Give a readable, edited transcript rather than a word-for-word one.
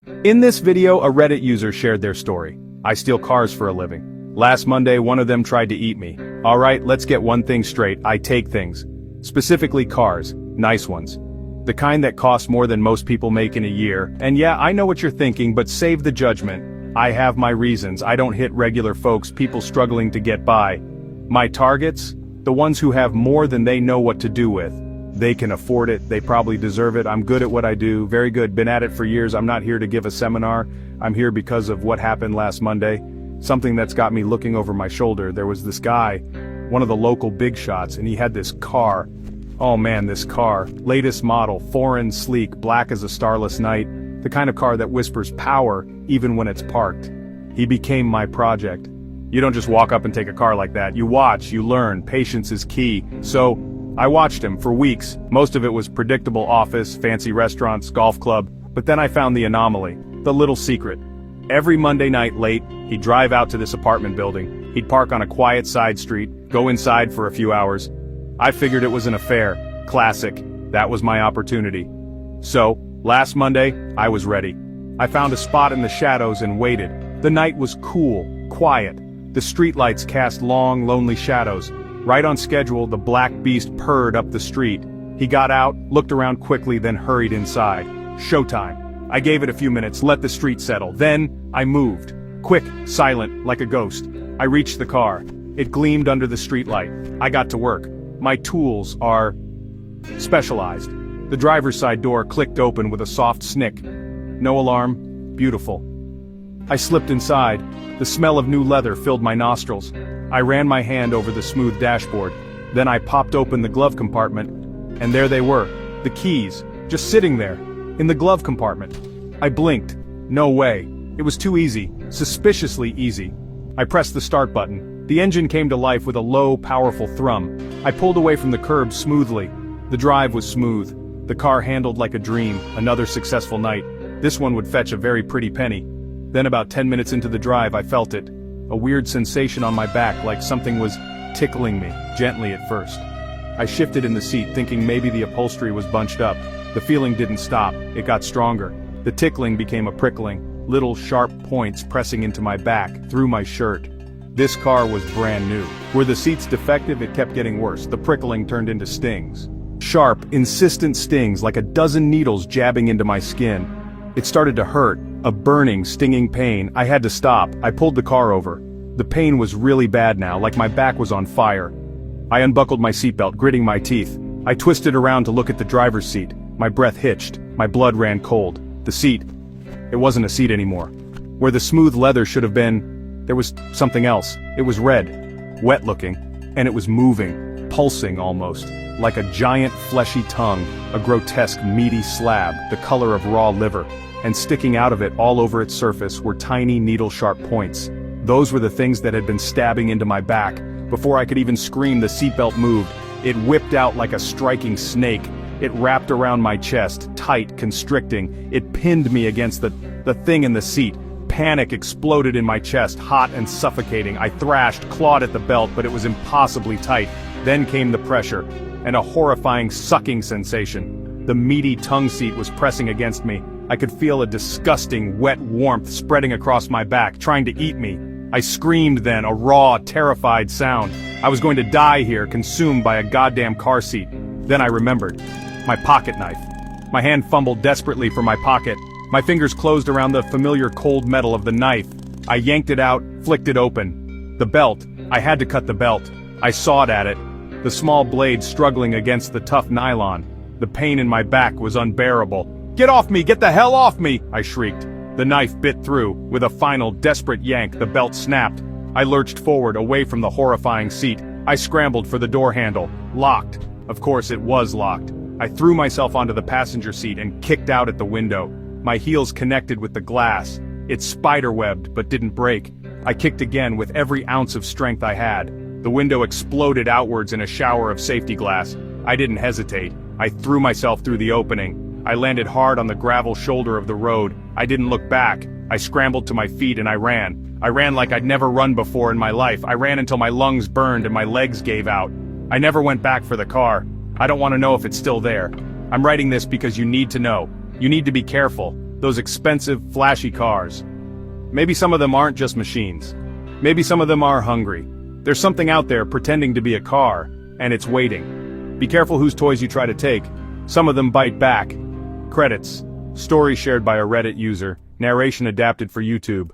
In this video, a Reddit user shared their story. I steal cars for a living. Last Monday, one of them tried to eat me. Alright, let's get one thing straight, I take things. Specifically cars, nice ones. The kind that cost more than most people make in a year, and yeah, I know what you're thinking, but save the judgment. I have my reasons, I don't hit regular folks, people struggling to get by. My targets? The ones who have more than they know what to do with. They can afford it, they probably deserve it, I'm good at what I do, very good, been at it for years, I'm not here to give a seminar, I'm here because of what happened last Monday. Something that's got me looking over my shoulder. There was this guy, one of the local big shots, and he had this car. Oh man, this car, latest model, foreign, sleek, black as a starless night, the kind of car that whispers power even when it's parked. He became my project. You don't just walk up and take a car like that, you watch, you learn, patience is key. So, I watched him for weeks. Most of it was predictable office, fancy restaurants, golf club, but then I found the anomaly, the little secret. Every Monday night late, he'd drive out to this apartment building, he'd park on a quiet side street, go inside for a few hours. I figured it was an affair, classic, that was my opportunity. So, last Monday, I was ready. I found a spot in the shadows and waited. The night was cool, quiet. The streetlights cast long, lonely shadows. Right on schedule, the black beast purred up the street. He got out, looked around quickly, then hurried inside. Showtime. I gave it a few minutes, let the street settle. Then, I moved. Quick, silent, like a ghost. I reached the car. It gleamed under the streetlight. I got to work. My tools are specialized. The driver's side door clicked open with a soft snick. No alarm. Beautiful. I slipped inside. The smell of new leather filled my nostrils. I ran my hand over the smooth dashboard. Then I popped open the glove compartment. And there they were. The keys. Just sitting there. In the glove compartment. I blinked. No way. It was too easy. Suspiciously easy. I pressed the start button. The engine came to life with a low, powerful thrum. I pulled away from the curb smoothly. The drive was smooth. The car handled like a dream. Another successful night. This one would fetch a very pretty penny. Then about 10 minutes into the drive, I felt it. A weird sensation on my back, like something was tickling me, gently at first. I shifted in the seat, thinking maybe the upholstery was bunched up. The feeling didn't stop, it got stronger. The tickling became a prickling, little sharp points pressing into my back, through my shirt. This car was brand new. Were the seats defective? It kept getting worse. The prickling turned into stings. Sharp, insistent stings, like a dozen needles jabbing into my skin. It started to hurt, a burning, stinging pain. I had to stop. I pulled the car over. The pain was really bad now, like my back was on fire. I unbuckled my seatbelt, gritting my teeth. I twisted around to look at the driver's seat. My breath hitched. My blood ran cold. The seat. It wasn't a seat anymore. Where the smooth leather should have been, there was something else. It was red, wet looking, and it was moving, pulsing almost, like a giant fleshy tongue, a grotesque meaty slab, the color of raw liver. And sticking out of it all over its surface were tiny needle-sharp points. Those were the things that had been stabbing into my back. Before I could even scream, the seatbelt moved. It whipped out like a striking snake. It wrapped around my chest, tight, constricting. It pinned me against the thing in the seat. Panic exploded in my chest, hot and suffocating. I thrashed, clawed at the belt, but it was impossibly tight. Then came the pressure, and a horrifying sucking sensation. The meaty tongue seat was pressing against me. I could feel a disgusting, wet warmth spreading across my back, trying to eat me. I screamed then, a raw, terrified sound. I was going to die here, consumed by a goddamn car seat. Then I remembered. My pocket knife. My hand fumbled desperately for my pocket. My fingers closed around the familiar cold metal of the knife. I yanked it out, flicked it open. The belt. I had to cut the belt. I sawed at it. The small blade struggling against the tough nylon. The pain in my back was unbearable. "Get off me! Get the hell off me!" I shrieked. The knife bit through. With a final, desperate yank, the belt snapped. I lurched forward, away from the horrifying seat. I scrambled for the door handle. Locked. Of course it was locked. I threw myself onto the passenger seat and kicked out at the window. My heels connected with the glass. It spiderwebbed, but didn't break. I kicked again with every ounce of strength I had. The window exploded outwards in a shower of safety glass. I didn't hesitate. I threw myself through the opening. I landed hard on the gravel shoulder of the road. I didn't look back. I scrambled to my feet and I ran. I ran like I'd never run before in my life. I ran until my lungs burned and my legs gave out. I never went back for the car. I don't want to know if it's still there. I'm writing this because you need to know. You need to be careful. Those expensive, flashy cars. Maybe some of them aren't just machines. Maybe some of them are hungry. There's something out there pretending to be a car, and it's waiting. Be careful whose toys you try to take. Some of them bite back. Credits. Story shared by a Reddit user. Narration adapted for YouTube.